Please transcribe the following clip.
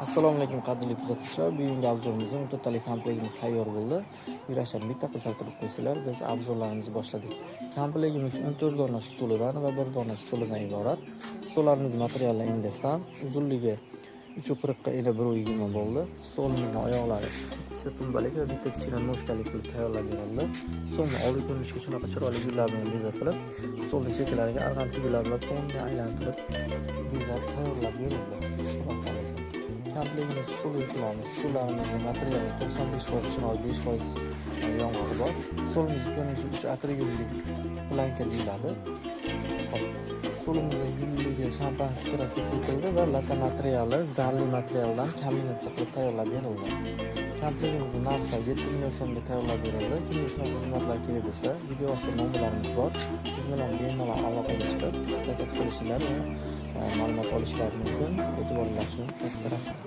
Assalomu alaykum qadrli kuzatuvchilar. Bugungi obzorimizda totally komplektimiz tayyor bo'ldi. Yurashlar bitta qisartirib qo'ysalar, biz obzorlarimizni boshladik. Komplektimiz 14 dona stuldan va 1 dona stulidan iborat. Stullarimiz materiali MDFdan, uzunligi 3.40 ga 1.20 bo'ldi. Stolimizning oyoqlari tumbalik va bitta kichkina noshkali qilib tayyorlab berildi. So'ng oldi ko'rinishga shunaqa chiroyli gullar bilan bezatilib, stolning chetlariga arg'amchi gullar bilan tonga aylantirib bezab tayyorlab berildi. Komplektimiz stol yuklamamiz. Stollarimizning materiali 95% chinor, 5% yong'oq bor. Stolimiz ko'rinishi 3 atriyumli planka deyiladi. Stolimizning gulligi shampanskiy kraska sekildi va lata materiali zarli materialdan kombinatsiya qilib tayyorlab berildi. Komplektimizni narxi 7 million so'mga tayyorlab berildi. Kimga shunaqa xizmatlar kerak bo'lsa, video ostida nomerlarimiz bor. Biz bilan bemalol aloqaga chiqib, zakaz qilishlari va ma'lumot olishlari mumkin. E'tiboringlar uchun katta rahmat.